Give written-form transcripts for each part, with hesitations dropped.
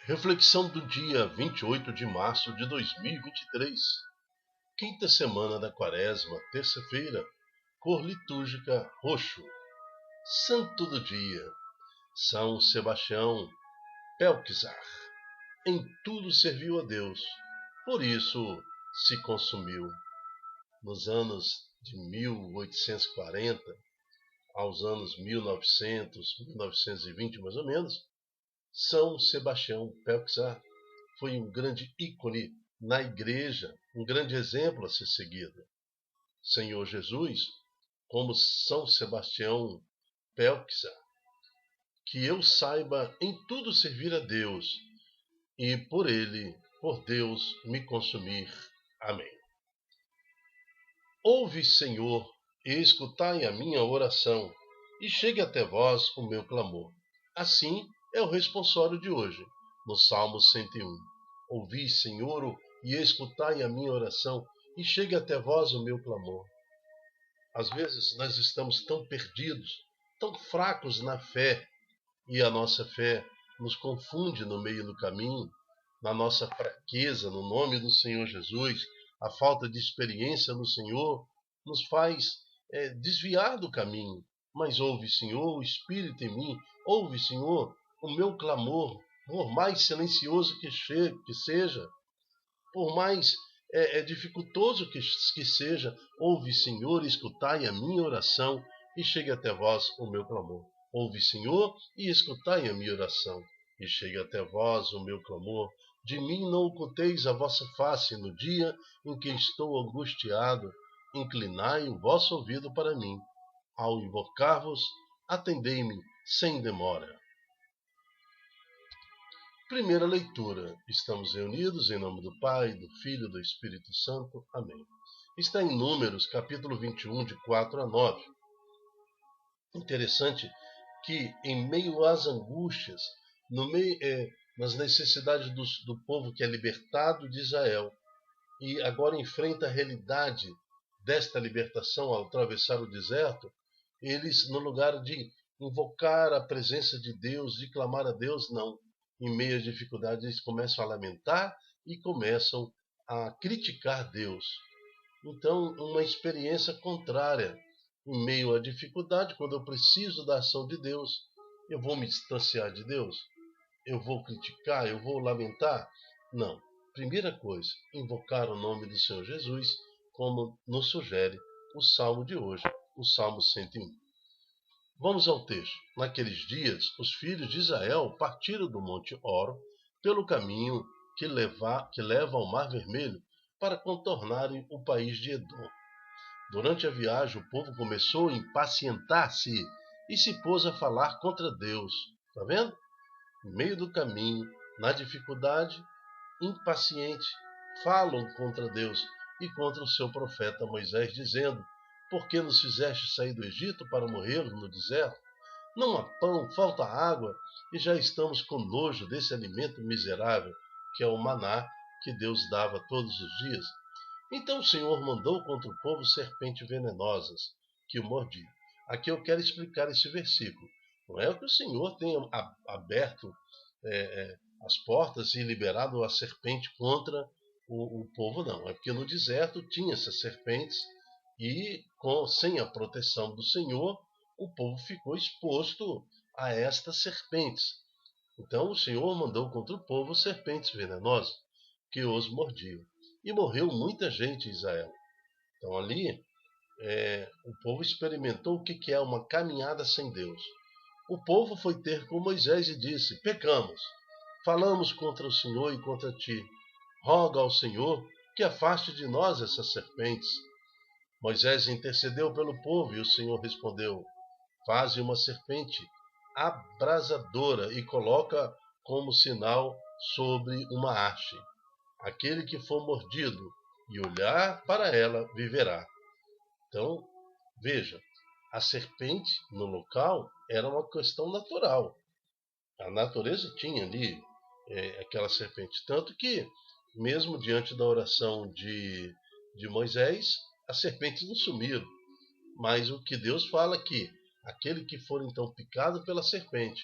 Reflexão do dia 28 de março de 2023, quinta semana da Quaresma, terça-feira, cor litúrgica roxo. Santo do dia, São Sebastião Pelczar. Em tudo serviu a Deus, por isso se consumiu. Nos anos de 1840 aos anos 1900, 1920 mais ou menos, São Sebastião Pelczar foi um grande ícone na igreja, um grande exemplo a ser seguido. Senhor Jesus, como São Sebastião Pelczar, que eu saiba em tudo servir a Deus e por ele, por Deus, me consumir. Amém. Ouve, Senhor, e escutai a minha oração, e chegue até vós o meu clamor. Assim é o responsório de hoje, no Salmo 101. Ouvi, Senhor, e escutai a minha oração, e chegue até vós o meu clamor. Às vezes nós estamos tão perdidos, tão fracos na fé, e a nossa fé nos confunde no meio do caminho, na nossa fraqueza, no nome do Senhor Jesus, a falta de experiência no Senhor nos faz desviar do caminho. Mas ouve, Senhor, o Espírito em mim, ouve, Senhor, o meu clamor, por mais silencioso que seja, por mais dificultoso que seja, ouve, Senhor, escutai a minha oração e chegue até vós o meu clamor. Ouve, Senhor, e escutai a minha oração e chegue até vós o meu clamor. De mim não oculteis a vossa face no dia em que estou angustiado. Inclinai o vosso ouvido para mim. Ao invocar-vos, atendei-me sem demora. Primeira leitura. Estamos reunidos em nome do Pai, do Filho e do Espírito Santo. Amém. Está em Números, capítulo 21, de 4 a 9. Interessante que, em meio às angústias, nas necessidades do povo que é libertado de Israel, e agora enfrenta a realidade desta libertação ao atravessar o deserto, eles, no lugar de invocar a presença de Deus, de clamar a Deus, não. Em meio às dificuldades, eles começam a lamentar e começam a criticar Deus. Então, uma experiência contrária. Em meio à dificuldade, quando eu preciso da ação de Deus, eu vou me distanciar de Deus? Eu vou criticar? Eu vou lamentar? Não. Primeira coisa, invocar o nome do Senhor Jesus, como nos sugere o Salmo de hoje, o Salmo 101. Vamos ao texto. Naqueles dias, os filhos de Israel partiram do Monte Hor pelo caminho que leva ao Mar Vermelho para contornarem o país de Edom. Durante a viagem, o povo começou a impacientar-se e se pôs a falar contra Deus. Está vendo? No meio do caminho, na dificuldade, impaciente, falam contra Deus e contra o seu profeta Moisés, dizendo: por que nos fizeste sair do Egito para morrermos no deserto? Não há pão, falta água, e já estamos com nojo desse alimento miserável, que é o maná que Deus dava todos os dias. Então o Senhor mandou contra o povo serpentes venenosas, que o mordiam. Aqui eu quero explicar esse versículo. Não é que o Senhor tenha aberto as portas e liberado a serpente contra o povo, não. É porque no deserto tinha essas serpentes e, sem a proteção do Senhor, o povo ficou exposto a estas serpentes. Então o Senhor mandou contra o povo serpentes venenosas, que os mordiam. E morreu muita gente em Israel. Então ali o povo experimentou o que é uma caminhada sem Deus. O povo foi ter com Moisés e disse: pecamos, falamos contra o Senhor e contra ti. Roga ao Senhor que afaste de nós essas serpentes. Moisés intercedeu pelo povo e o Senhor respondeu: faze uma serpente abrasadora e coloca como sinal sobre uma haste. Aquele que for mordido e olhar para ela viverá. Então, veja, a serpente no local era uma questão natural. A natureza tinha ali aquela serpente. Tanto que, mesmo diante da oração de Moisés, as serpentes não sumiram. Mas o que Deus fala aqui, aquele que for então picado pela serpente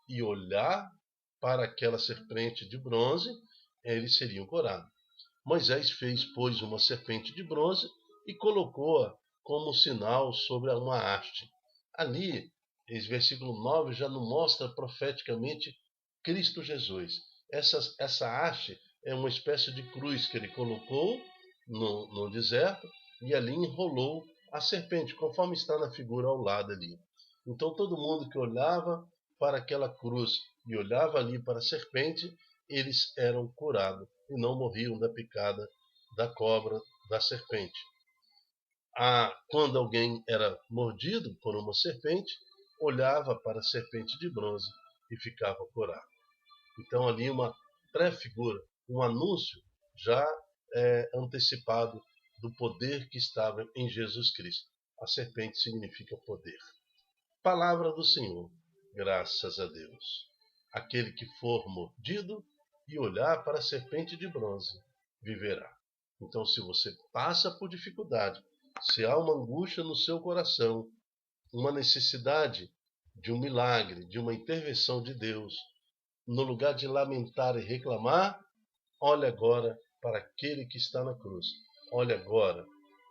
e olhar para aquela serpente de bronze, eles seriam curados. Moisés fez, pois, uma serpente de bronze e colocou-a como sinal sobre uma haste. Ali, esse versículo 9 já nos mostra profeticamente Cristo Jesus. Essa haste é uma espécie de cruz que ele colocou no deserto e ali enrolou a serpente, conforme está na figura ao lado ali. Então todo mundo que olhava para aquela cruz e olhava ali para a serpente, eles eram curados e não morriam da picada da cobra, da serpente. Quando alguém era mordido por uma serpente, olhava para a serpente de bronze e ficava curado. Então ali uma pré-figura, um anúncio já antecipado do poder que estava em Jesus Cristo. A serpente significa poder. Palavra do Senhor, graças a Deus. Aquele que for mordido e olhar para a serpente de bronze, viverá. Então, se você passa por dificuldade, se há uma angústia no seu coração, uma necessidade de um milagre, de uma intervenção de Deus, no lugar de lamentar e reclamar, olhe agora para aquele que está na cruz. Olhe agora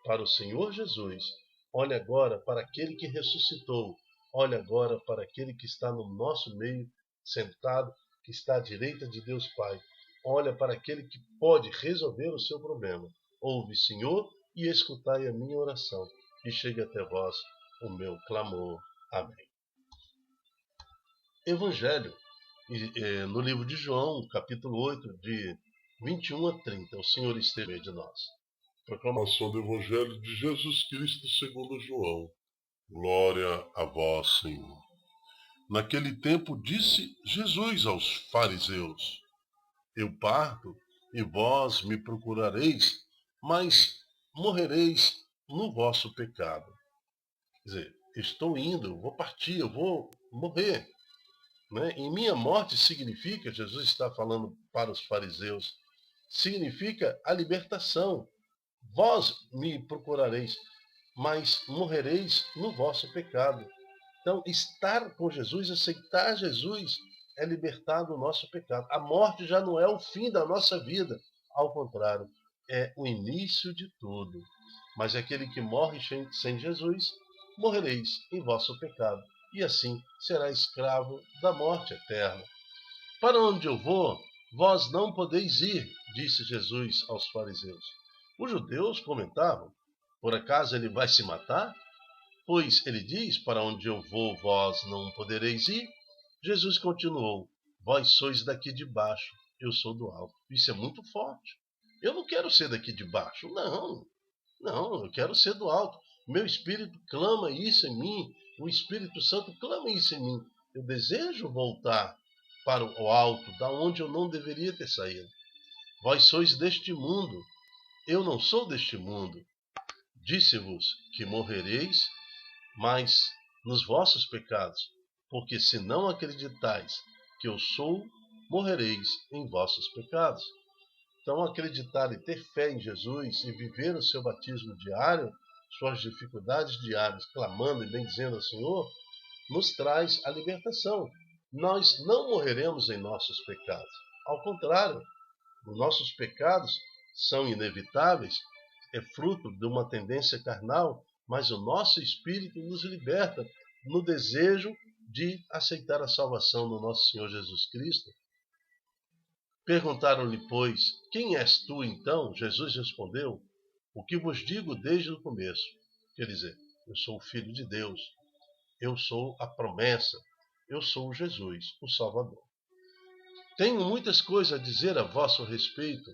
para o Senhor Jesus. Olhe agora para aquele que ressuscitou. Olhe agora para aquele que está no nosso meio, sentado, que está à direita de Deus Pai. Olha para aquele que pode resolver o seu problema. Ouve, Senhor, e escutai a minha oração, e chegue até vós o meu clamor. Amém. Evangelho, no livro de João, capítulo 8, de 21 a 30. O Senhor esteja de nós. Proclamação do Evangelho de Jesus Cristo segundo João. Glória a vós, Senhor. Naquele tempo disse Jesus aos fariseus: Eu parto e vós me procurareis, mas morrereis no vosso pecado. Quer dizer, estou indo, vou partir, eu vou morrer. Né? E minha morte significa, Jesus está falando para os fariseus, significa a libertação. Vós me procurareis, mas morrereis no vosso pecado. Então, estar com Jesus, aceitar Jesus, é libertar do nosso pecado. A morte já não é o fim da nossa vida. Ao contrário, é o início de tudo. Mas aquele que morre sem Jesus, morrereis em vosso pecado. E assim será escravo da morte eterna. Para onde eu vou, vós não podeis ir, disse Jesus aos fariseus. Os judeus comentavam: por acaso ele vai se matar? Pois ele diz: para onde eu vou, vós não podereis ir. Jesus continuou: vós sois daqui de baixo, eu sou do alto. Isso é muito forte. Eu não quero ser daqui de baixo, não, eu quero ser do alto. Meu espírito clama isso em mim, o Espírito Santo clama isso em mim. Eu desejo voltar para o alto, da onde eu não deveria ter saído. Vós sois deste mundo, eu não sou deste mundo. Disse-vos que morrereis, mas nos vossos pecados, porque se não acreditais que eu sou, morrereis em vossos pecados. Então, acreditar e ter fé em Jesus e viver o seu batismo diário, suas dificuldades diárias, clamando e bendizendo ao Senhor, nos traz a libertação. Nós não morreremos em nossos pecados. Ao contrário, os nossos pecados são inevitáveis, é fruto de uma tendência carnal, mas o nosso espírito nos liberta no desejo de aceitar a salvação do nosso Senhor Jesus Cristo. Perguntaram-lhe, pois, quem és tu então? Jesus respondeu: o que vos digo desde o começo. Quer dizer, eu sou o Filho de Deus, eu sou a promessa, eu sou Jesus, o Salvador. Tenho muitas coisas a dizer a vosso respeito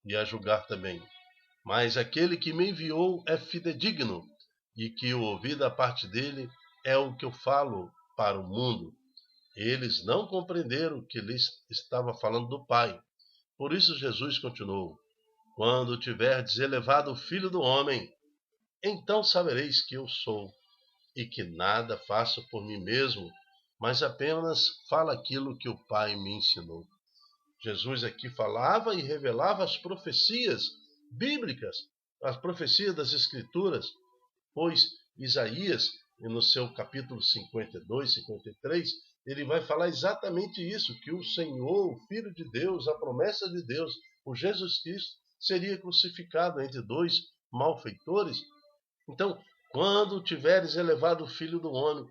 e a julgar também, mas aquele que me enviou é fidedigno, e que o ouvi da parte dele é o que eu falo para o mundo. Eles não compreenderam que lhes estava falando do Pai. Por isso Jesus continuou: quando tiverdes elevado o Filho do Homem, então sabereis que eu sou, e que nada faço por mim mesmo, mas apenas falo aquilo que o Pai me ensinou. Jesus aqui falava e revelava as profecias bíblicas, as profecias das Escrituras, pois Isaías, no seu capítulo 52, 53, ele vai falar exatamente isso, que o Senhor, o Filho de Deus, a promessa de Deus, o Jesus Cristo, seria crucificado entre dois malfeitores. Então, quando tiveres elevado o Filho do Homem,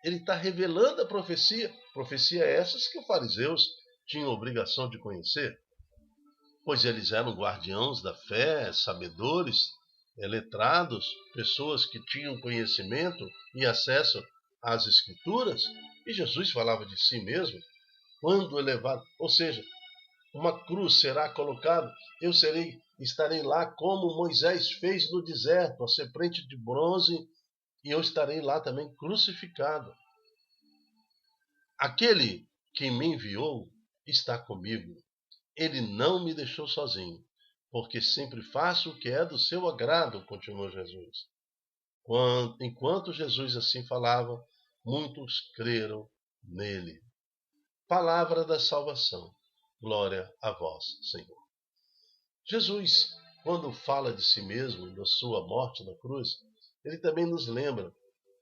ele está revelando a profecia essas que os fariseus tinham obrigação de conhecer, pois eles eram guardiãos da fé, sabedores, letrados, pessoas que tinham conhecimento e acesso às Escrituras, e Jesus falava de si mesmo, quando elevado, ou seja, uma cruz será colocada, estarei lá como Moisés fez no deserto, a serpente de bronze, e eu estarei lá também crucificado. Aquele que me enviou está comigo. Ele não me deixou sozinho, porque sempre faço o que é do seu agrado, continuou Jesus. Enquanto Jesus assim falava, muitos creram nele. Palavra da salvação. Glória a vós, Senhor. Jesus, quando fala de si mesmo, da sua morte na cruz, ele também nos lembra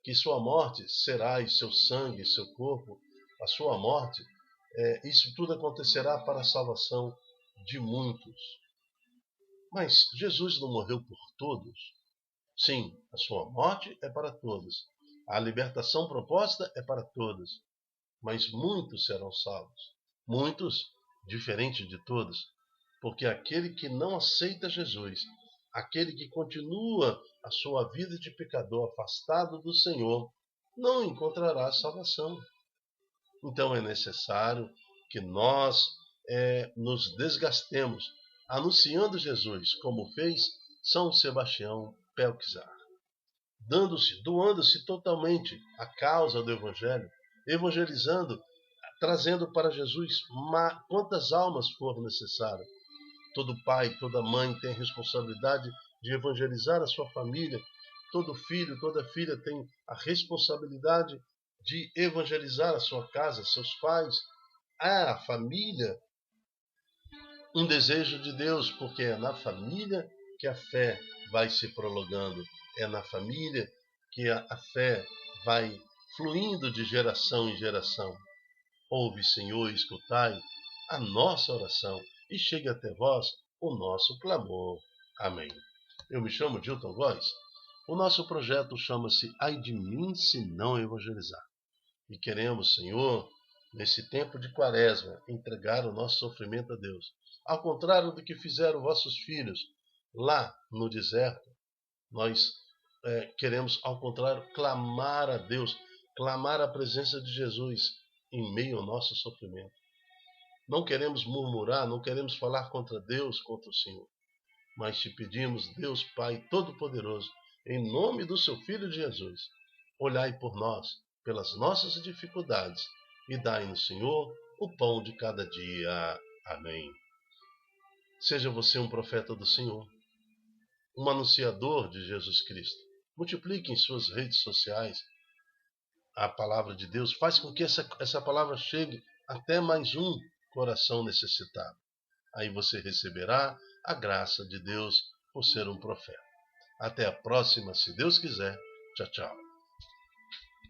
que sua morte será, e seu sangue, seu corpo, a sua morte, isso tudo acontecerá para a salvação de muitos. Mas Jesus não morreu por todos? Sim, a sua morte é para todos. A libertação proposta é para todos. Mas muitos serão salvos. Muitos, diferente de todos. Porque aquele que não aceita Jesus, aquele que continua a sua vida de pecador afastado do Senhor, não encontrará salvação. Então é necessário que nós nos desgastemos anunciando Jesus, como fez São Sebastião Pelczar, doando-se totalmente à causa do Evangelho, evangelizando, trazendo para Jesus quantas almas for necessário. Todo pai, toda mãe tem a responsabilidade de evangelizar a sua família. Todo filho, toda filha tem a responsabilidade de evangelizar a sua casa, seus pais, a família. Um desejo de Deus, porque é na família que a fé vai se prolongando. É na família que a fé vai fluindo de geração em geração. Ouve, Senhor, escutai a nossa oração e chegue até vós o nosso clamor. Amém. Eu me chamo Dilton Góes. O nosso projeto chama-se Ai de mim se não evangelizar. E queremos, Senhor, nesse tempo de quaresma, entregar o nosso sofrimento a Deus. Ao contrário do que fizeram vossos filhos lá no deserto, nós queremos, ao contrário, clamar a Deus, clamar a presença de Jesus em meio ao nosso sofrimento. Não queremos murmurar, não queremos falar contra Deus, contra o Senhor. Mas te pedimos, Deus Pai Todo-Poderoso, em nome do seu Filho Jesus, olhai por nós, pelas nossas dificuldades, e dai-nos, Senhor, o pão de cada dia. Amém. Seja você um profeta do Senhor, um anunciador de Jesus Cristo. Multiplique em suas redes sociais a palavra de Deus. Faz com que essa palavra chegue até mais um coração necessitado. Aí você receberá a graça de Deus por ser um profeta. Até a próxima, se Deus quiser. Tchau, tchau.